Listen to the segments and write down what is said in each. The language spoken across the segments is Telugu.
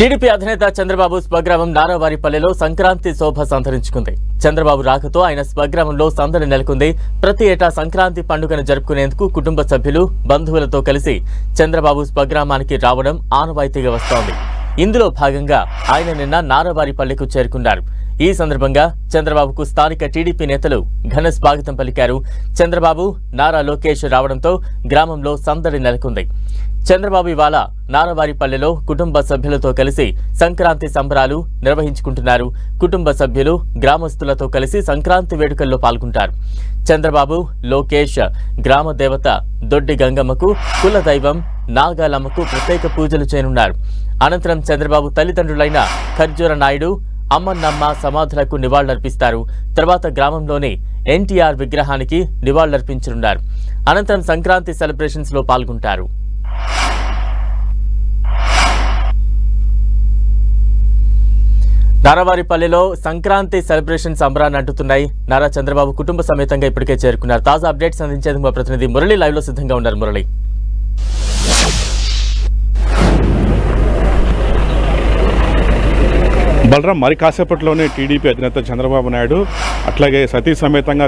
టీడీపీ అధినేత చంద్రబాబు స్వగ్రామం నారావారిపల్లెలో సంక్రాంతి శోభ సంతరించుకుంది. చంద్రబాబు రాకతో ఆయన స్వగ్రామంలో సందడి నెలకొంది. ప్రతి ఏటా సంక్రాంతి పండుగను జరుపుకునేందుకు కుటుంబ సభ్యులు, బంధువులతో కలిసి చంద్రబాబు స్వగ్రామానికి రావడం ఆనవాయితీగా వస్తోంది. ఇందులో భాగంగా ఆయన నిన్న నారావారిపల్లెకు చేరుకున్నారు. ఈ సందర్భంగా చంద్రబాబుకు స్థానిక టీడీపీ నేతలు ఘన స్వాగతం పలికారు. చంద్రబాబు, నారా లోకేష్ రావడంతో గ్రామంలో సందడి నెలకొంది. చంద్రబాబు ఇవాళ నారావారిపల్లెలో కుటుంబ సభ్యులతో కలిసి సంక్రాంతి సంబరాలు నిర్వహించుకుంటున్నారు. కుటుంబ సభ్యులు, గ్రామస్తులతో కలిసి సంక్రాంతి వేడుకల్లో పాల్గొంటారు. చంద్రబాబు, లోకేష్ గ్రామ దేవత దొడ్డి గంగమ్మకు, కుల దైవం నాగాలమ్మకు ప్రత్యేక పూజలు చేయనున్నారు. అనంతరం చంద్రబాబు తల్లిదండ్రులైన ఖర్జూర నాయుడు, అమ్మన్నమ్మ సమాధులకు నివాళులర్పిస్తారు. తర్వాత గ్రామంలోని ఎన్టీఆర్ విగ్రహానికి నివాళులర్పించనున్నారు. అనంతరం సంక్రాంతి సెలబ్రేషన్స్ లో పాల్గొంటారు. నారావారిపల్లెలో సంక్రాంతి సెలబ్రేషన్ సంబరాన్ని అంటున్నాయి. నారా చంద్రబాబు కుటుంబ సమేతంగా ఇప్పటికే చేరుకున్నారు. తాజా అప్డేట్స్ అందించేందుకు మా ప్రతినిధి మురళి లైవ్ లో సిద్ధంగా ఉన్నారు. మురళి, బలరాం, మరి కాసేపట్లోనే టీడీపీ అధినేత చంద్రబాబు నాయుడు అట్లాగే సతీ సమేతంగా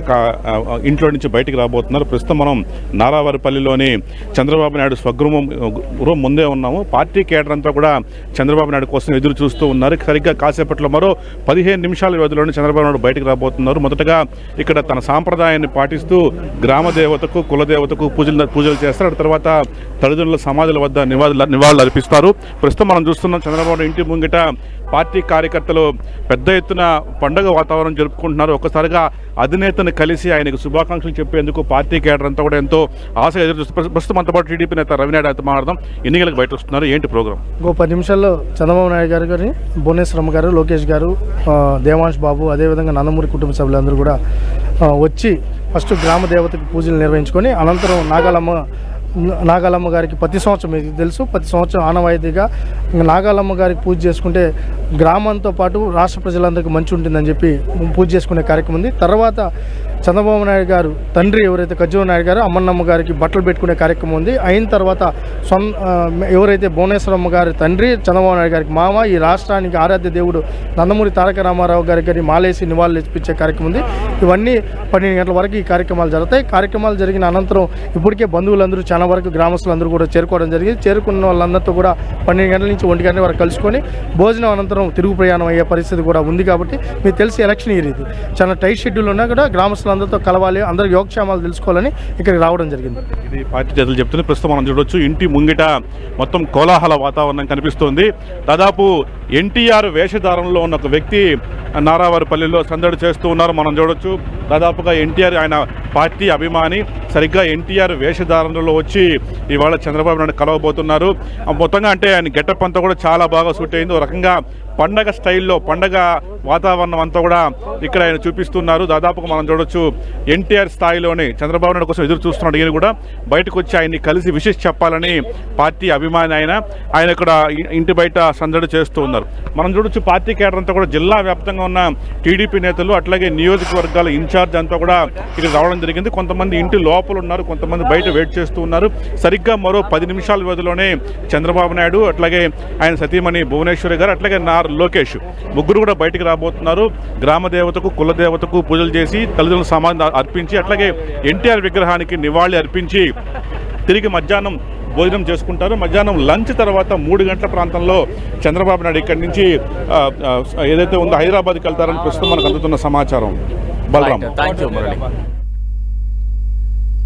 ఇంట్లో నుంచి బయటికి రాబోతున్నారు. ప్రస్తుతం మనం నారావారిపల్లిలోని చంద్రబాబు నాయుడు స్వగృహం ముందే ఉన్నాము. పార్టీ కేడర్ అంతా కూడా చంద్రబాబు నాయుడు కోసం ఎదురు చూస్తూ ఉన్నారు. సరిగ్గా కాసేపట్లో మరో 15 నిమిషాల వ్యవధిలోనే చంద్రబాబు నాయుడు బయటికి రాబోతున్నారు. మొదటగా ఇక్కడ తన సాంప్రదాయాన్ని పాటిస్తూ గ్రామ దేవతకు, కులదేవతకు పూజలు చేస్తారు. తర్వాత తల్లిదండ్రుల సమాధుల వద్ద నివాళులు అర్పిస్తారు. ప్రస్తుతం మనం చూస్తున్నాం చంద్రబాబు ఇంటి ముంగిట పార్టీ కార్యకర్తలు పెద్ద ఎత్తున పండుగ వాతావరణం జరుపుకుంటున్నారు. ఒక్కసారిగా అధినేతను కలిసి ఆయనకు శుభాకాంక్షలు చెప్పేందుకు పార్టీ కేడర్ అంతా కూడా ఎంతో ఆశగా ఎదురు చూస్తారు. ప్రస్తుతం అంతా పాటు టీడీపీ నేత రవినాయుడు అయితే మాట్లాడదాం. ఎన్నికలకు బయట వస్తున్నారు, ఏంటి ప్రోగ్రామ్? ఇంకో 10 నిమిషాల్లో చంద్రబాబు నాయుడు గారు కానీ, భువనేశ్వరమ్మ గారు, లోకేష్ గారు, దేవాంశ్ బాబు, అదేవిధంగా నందమూరి కుటుంబ సభ్యులందరూ కూడా వచ్చి ఫస్ట్ గ్రామ దేవతకి పూజలు నిర్వహించుకొని అనంతరం నాగాలమ్మ గారికి ప్రతి సంవత్సరం, మీకు తెలుసు, ప్రతి సంవత్సరం ఆనవాయితీగా నాగాలమ్మ గారికి పూజ చేసుకుంటే గ్రామంతో పాటు రాష్ట్ర ప్రజలందరికీ మంచి ఉంటుందని చెప్పి పూజ చేసుకునే కార్యక్రమం ఉంది. తర్వాత చంద్రబాబు నాయుడు గారు తండ్రి ఎవరైతే ఖర్జూర నాయుడు గారు అమ్మన్నమ్మ గారికి బట్టలు పెట్టుకునే కార్యక్రమం ఉంది. అయిన తర్వాత ఎవరైతే భువనేశ్వరమ్మ గారి తండ్రి చంద్రబాబు నాయుడు గారికి మామ, ఈ రాష్ట్రానికి ఆరాధ్య దేవుడు నందమూరి తారక రామారావు గారికి మాలేసి నివాళులు ఇప్పించే కార్యక్రమం ఉంది. ఇవన్నీ 12 గంటల వరకు ఈ కార్యక్రమాలు జరుగుతాయి. కార్యక్రమాలు జరిగిన అనంతరం ఇప్పటికే బంధువులందరూ చాలా వరకు గ్రామస్తులందరూ కూడా చేరుకోవడం జరిగింది. చేరుకున్న వాళ్ళందరితో కూడా 12 గంటల నుంచి 1 గంటల వరకు కలుసుకొని భోజనం అనంతరం తిరుగు ప్రయాణం అయ్యే పరిస్థితి కూడా ఉంది. కాబట్టి మీకు తెలిసి ఎలక్షన్ ఇయర్ ఇది, చాలా టైట్ షెడ్యూల్ ఉన్నా కూడా గ్రామస్తులందరితో కలవాలి, అందరికి యోగక్షేమాలు తెలుసుకోవాలని ఇక్కడికి రావడం జరిగింది. ఇది పార్టీ నేతలు చెప్తుంది. ప్రస్తుతం మనం చూడవచ్చు ఇంటి ముంగిట మొత్తం కోలాహల వాతావరణం కనిపిస్తోంది. దాదాపు ఎన్టీఆర్ వేషధారంలో ఉన్న ఒక వ్యక్తి నారావారిపల్లిలో సందడి చేస్తూ ఉన్నారు. మనం చూడొచ్చు దాదాపుగా ఎన్టీఆర్, ఆయన పార్టీ అభిమాని, సరిగ్గా ఎన్టీఆర్ వేషధారణలో వచ్చి ఇవాళ చంద్రబాబు నాయుడు కలవబోతున్నారు. మొత్తంగా అంటే ఆయన గెటప్ అంతా కూడా చాలా బాగా సూట్ అయింది. ఒక రకంగా పండగ స్టైల్లో, పండగ వాతావరణం అంతా కూడా ఇక్కడ ఆయన చూపిస్తున్నారు. దాదాపుగా మనం చూడొచ్చు ఎన్టీఆర్ స్థాయిలోనే చంద్రబాబు నాయుడు కోసం ఎదురు చూస్తున్నాడు. ఈయన కూడా బయటకు వచ్చి ఆయన్ని కలిసి విషెస్ చెప్పాలని పార్టీ అభిమాని ఆయన ఇక్కడ ఇంటి బయట సందడి చేస్తూ ఉన్నారు. మనం చూడొచ్చు పార్టీ కేడర్ అంతా కూడా జిల్లా వ్యాప్తంగా ఉన్న టీడీపీ నేతలు, అట్లాగే నియోజకవర్గాల ఇన్ఛార్జ్ అంతా కూడా ఇక్కడ రావడం జరిగింది. కొంతమంది ఇంటి లోపల ఉన్నారు, కొంతమంది బయట వెయిట్ చేస్తూ ఉన్నారు. సరిగ్గా మరో 10 నిమిషాల వ్యవధిలోనే చంద్రబాబు నాయుడు, అట్లాగే ఆయన సతీమణి భువనేశ్వరి గారు, అట్లాగే లోకేష్ ముగ్గురు కూడా బయటికి రాబోతున్నారు. గ్రామ దేవతకు, కుల దేవతకు పూజలు చేసి తల్లిదండ్రుల సమాధి అర్పించి, అట్లాగే ఎన్టీఆర్ విగ్రహానికి నివాళి అర్పించి తిరిగి మధ్యాహ్నం భోజనం చేసుకుంటారు. మధ్యాహ్నం లంచ్ తర్వాత 3 గంటల ప్రాంతంలో చంద్రబాబు నాయుడు ఇక్కడి నుంచి ఏదైతే ఉందో హైదరాబాద్కి వెళ్తారని ప్రస్తుతం మనకు అందుతున్న సమాచారం. బలరాం.